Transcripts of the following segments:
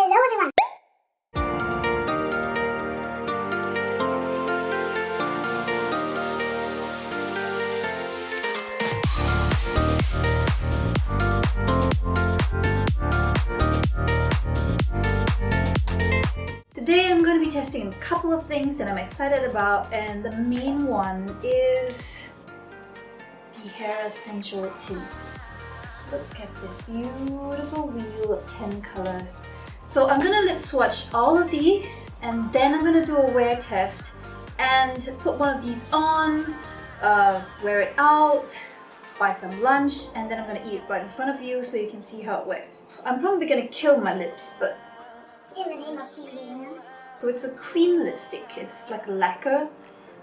Hello everyone! Today I'm going to be testing a couple of things that I'm excited about, and the main one is the HERA Sensual Tints. Look at this beautiful wheel of 10 colors. So I'm going to lip swatch all of these, and then I'm going to do a wear test and put one of these on, wear it out, buy some lunch, and then I'm going to eat it right in front of you so you can see how it wears. I'm probably going to kill my lips, but In the name of healing. so it's a cream lipstick. It's like a lacquer.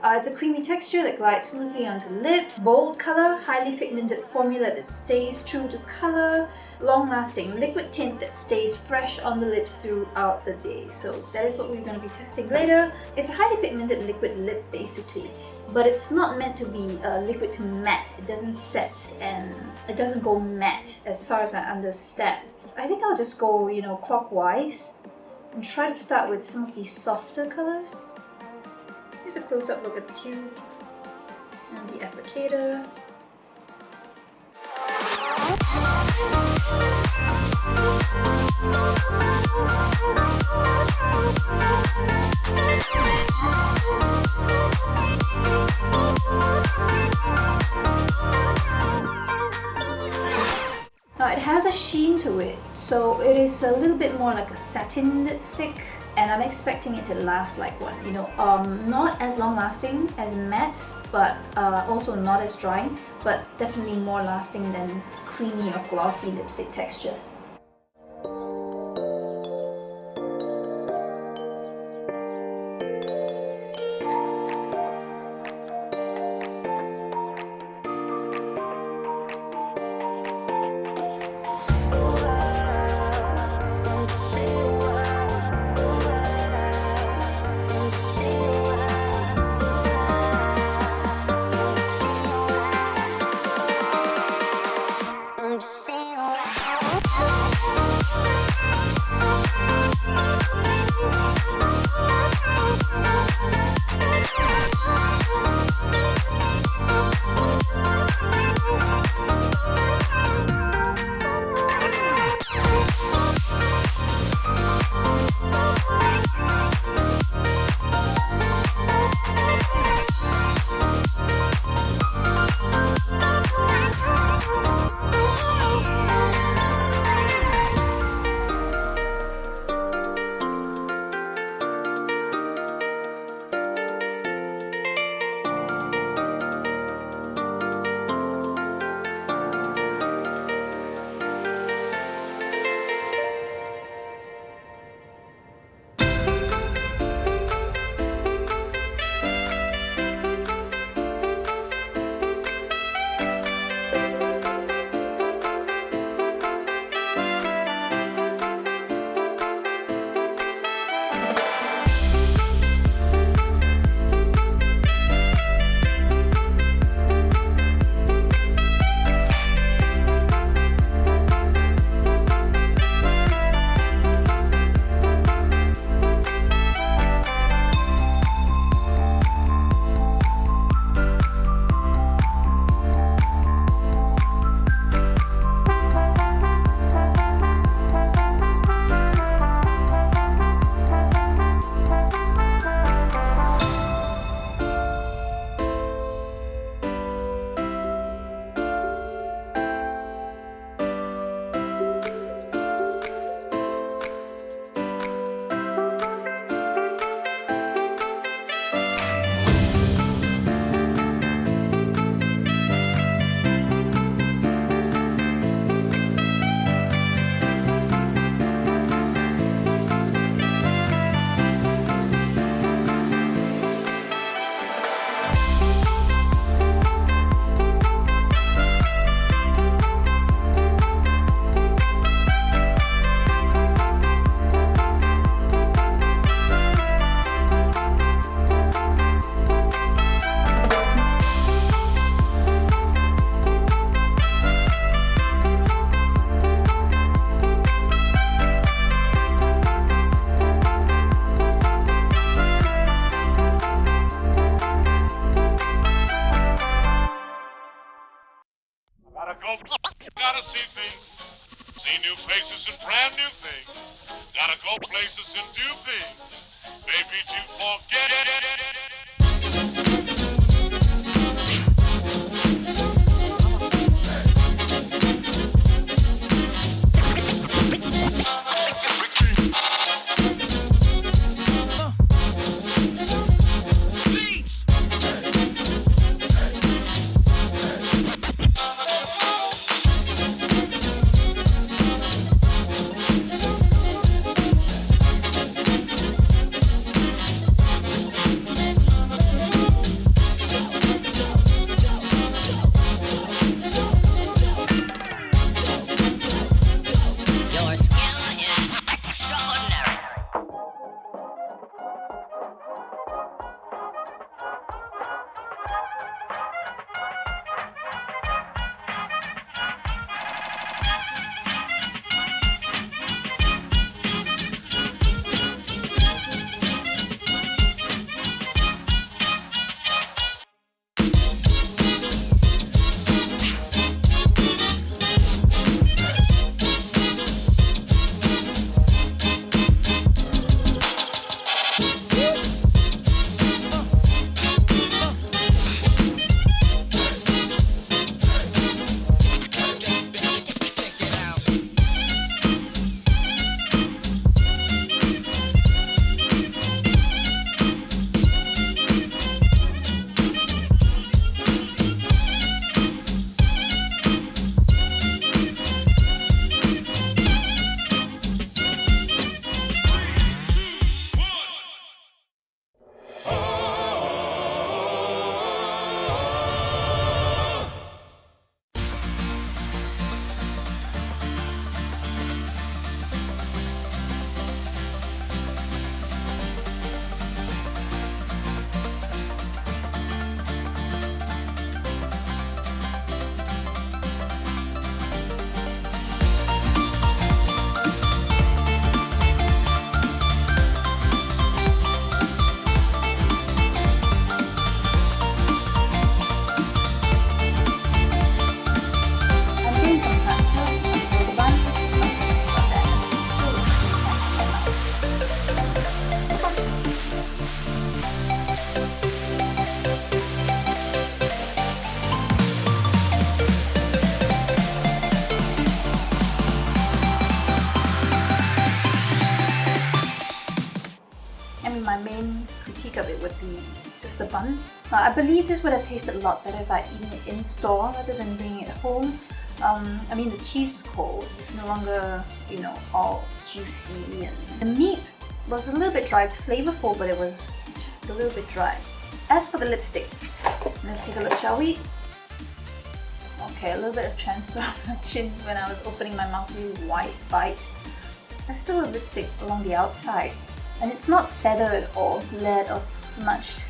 It's a creamy texture that glides smoothly onto lips. Bold color, highly pigmented formula that stays true to color. Long-lasting liquid tint that stays fresh on the lips throughout the day. So that is what we're going to be testing later. It's a highly pigmented liquid lip basically, but it's not meant to be a liquid to matte. It doesn't set and it doesn't go matte as far as I understand. I think I'll just go, clockwise and try to start with some of these softer colors. Here's a close-up look at the tube and the applicator. Now it has a sheen to it, so it is a little bit more like a satin lipstick, and I'm expecting it to last like one. Not as long lasting as mattes, but also not as drying, but definitely more lasting than creamy or glossy lipstick textures. things. See new faces and brand new things. Gotta go places and do things. Maybe to forget. Your skill is extraordinary. I'm doing some transfer on the bun. I'll talk about that. Still looks I mean, my main critique of it would be just the bun. I believe this would have tasted a lot better if I'd eaten it in store rather than bringing it home. I mean, the cheese was cold. It's no longer, you know, all juicy, and the meat was a little bit dry. It's flavorful, but it was just a little bit dry. As for the lipstick, let's take a look, shall we? Okay, a little bit of transfer on my chin when I was opening my mouth, really wide bite. There's still a lipstick along the outside, and it's not feathered or bled or smudged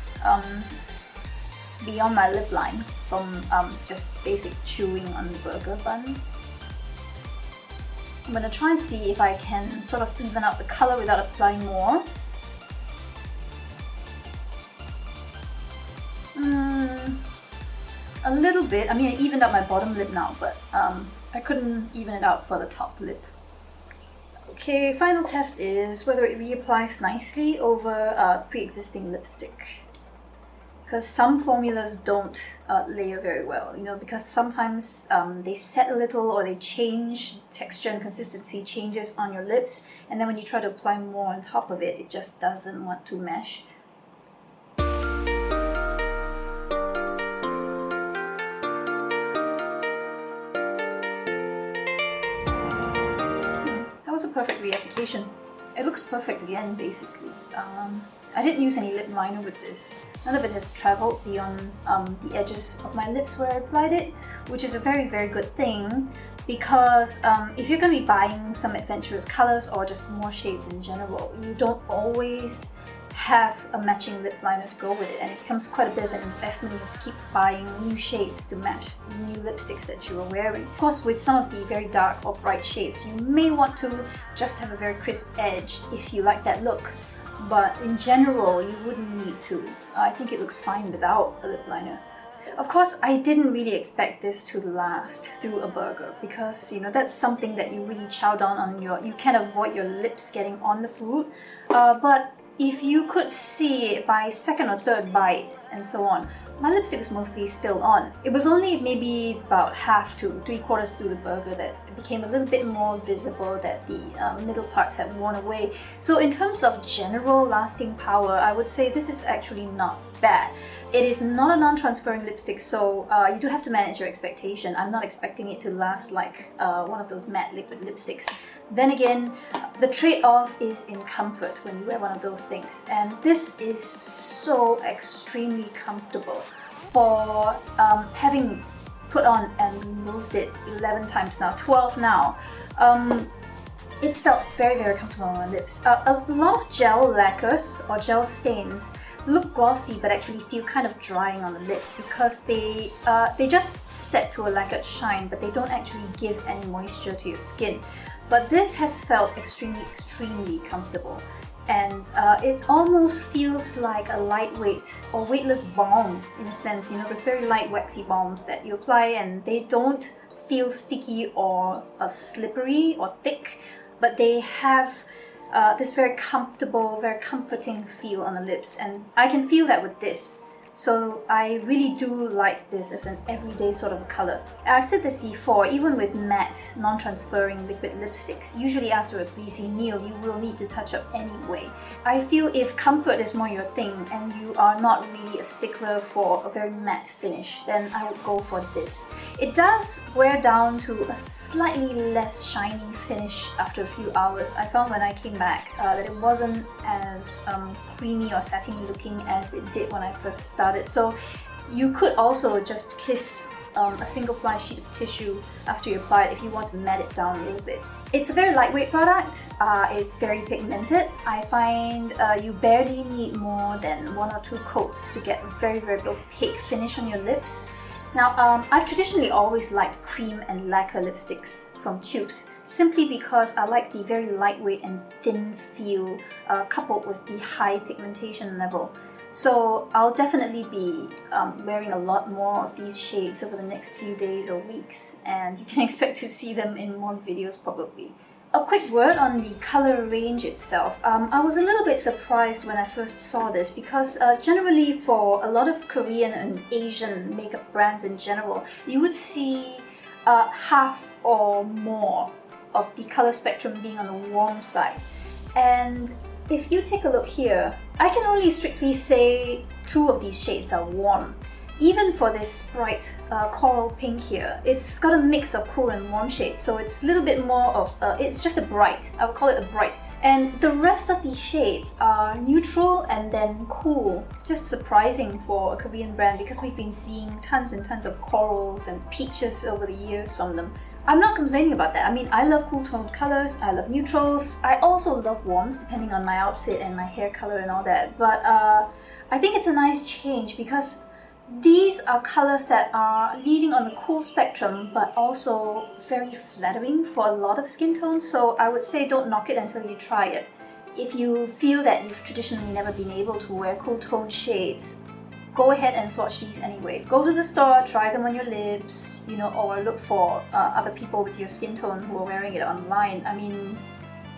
beyond my lip line from just basic chewing on the burger bun. I'm gonna try and see if I can sort of even out the color without applying more. A little bit. I mean, I evened out my bottom lip now, but I couldn't even it out for the top lip. Okay, final test is whether it reapplies nicely over pre-existing lipstick. Because some formulas don't layer very well, you know, because sometimes they set a little or they change, texture and consistency changes on your lips, and then when you try to apply more on top of it, it just doesn't want to mesh. That was a perfect reapplication. It looks perfect again, basically. I didn't use any lip liner with this. None of it has traveled beyond the edges of my lips where I applied it, which is a very, very good thing, because if you're going to be buying some adventurous colors or just more shades in general, you don't always have a matching lip liner to go with it, and it becomes quite a bit of an investment. You have to keep buying new shades to match new lipsticks that you are wearing. Of course, with some of the very dark or bright shades, you may want to just have a very crisp edge if you like that look, but in general, you wouldn't need to. I think it looks fine without a lip liner. Of course, I didn't really expect this to last through a burger because, you know, that's something that you really chow down on. You can't avoid your lips getting on the food. But if you could see by second or third bite and so on, my lipstick was mostly still on. It was only maybe about half to 3/4 through the burger that it became a little bit more visible that the middle parts had worn away. So in terms of general lasting power, I would say this is actually not bad. It is not a non-transferring lipstick, so you do have to manage your expectation. I'm not expecting it to last like one of those matte liquid lipsticks. Then again, the trade-off is in comfort when you wear one of those things. And this is so extremely comfortable for having put on and removed it 11 times now, 12 now. It's felt very, very comfortable on my lips. A lot of gel lacquers or gel stains look glossy but actually feel kind of drying on the lip because they just set to a lacquered shine, but they don't actually give any moisture to your skin. But this has felt extremely, extremely comfortable. And it almost feels like a lightweight or weightless balm in a sense. You know, those very light waxy balms that you apply and they don't feel sticky or slippery or thick, but they have this very comfortable, very comforting feel on the lips, and I can feel that with this. So I really do like this as an everyday sort of color. I've said this before, even with matte, non-transferring liquid lipsticks, usually after a greasy meal you will need to touch up anyway. I feel if comfort is more your thing and you are not really a stickler for a very matte finish, then I would go for this. It does wear down to a slightly less shiny finish after a few hours. I found when I came back that it wasn't as creamy or satiny looking as it did when I first started. So you could also just kiss a single ply sheet of tissue after you apply it if you want to matte it down a little bit. It's a very lightweight product. It's very pigmented. I find you barely need more than 1 or 2 coats to get a very, very opaque finish on your lips. Now, I've traditionally always liked cream and lacquer lipsticks from tubes simply because I like the very lightweight and thin feel coupled with the high pigmentation level. So I'll definitely be wearing a lot more of these shades over the next few days or weeks, and you can expect to see them in more videos probably. A quick word on the color range itself. I was a little bit surprised when I first saw this because generally for a lot of Korean and Asian makeup brands in general, you would see half or more of the color spectrum being on the warm side. And if you take a look here, I can only strictly say 2 of these shades are warm. Even for this bright coral pink here, it's got a mix of cool and warm shades, so it's a little bit more of, it's just a bright. I would call it a bright. And the rest of these shades are neutral and then cool. Just surprising for a Korean brand because we've been seeing tons and tons of corals and peaches over the years from them. I'm not complaining about that. I mean, I love cool toned colors, I love neutrals, I also love warms depending on my outfit and my hair color and all that. But I think it's a nice change because these are colors that are leading on the cool spectrum but also very flattering for a lot of skin tones, so I would say don't knock it until you try it. If you feel that you've traditionally never been able to wear cool toned shades, go ahead and swatch these anyway. Go to the store, try them on your lips, you know, or look for other people with your skin tone who are wearing it online. I mean,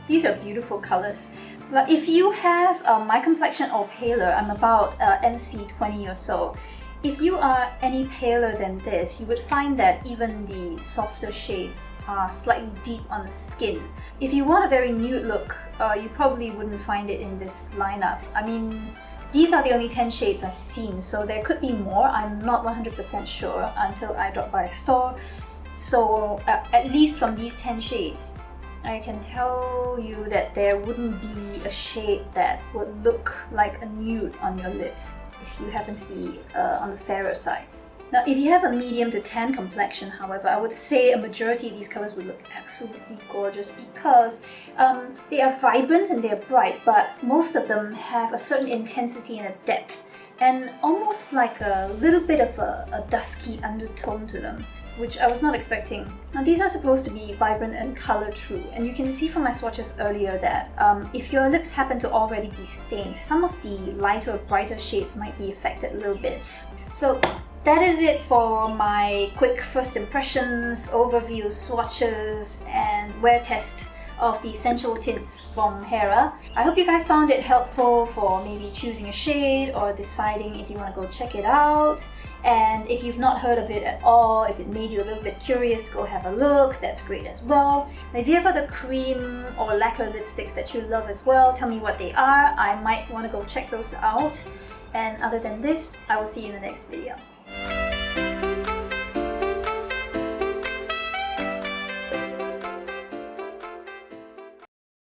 these are beautiful colors. But if you have my complexion or paler, I'm about NC20 or so. If you are any paler than this, you would find that even the softer shades are slightly deep on the skin. If you want a very nude look, you probably wouldn't find it in this lineup. I mean, these are the only 10 shades I've seen, so there could be more. I'm not 100% sure until I drop by a store. So at least from these 10 shades, I can tell you that there wouldn't be a shade that would look like a nude on your lips if you happen to be on the fairer side. Now, if you have a medium to tan complexion, however, I would say a majority of these colors would look absolutely gorgeous because they are vibrant and they are bright, but most of them have a certain intensity and a depth, and almost like a little bit of a dusky undertone to them, which I was not expecting. Now, these are supposed to be vibrant and color true, and you can see from my swatches earlier that if your lips happen to already be stained, some of the lighter, brighter shades might be affected a little bit. So that is it for my quick first impressions, overview, swatches, and wear test of the Sensual Tints from HERA. I hope you guys found it helpful for maybe choosing a shade or deciding if you want to go check it out. And if you've not heard of it at all, if it made you a little bit curious to go have a look, that's great as well. Now, if you have other cream or lacquer lipsticks that you love as well, tell me what they are. I might want to go check those out. And other than this, I will see you in the next video.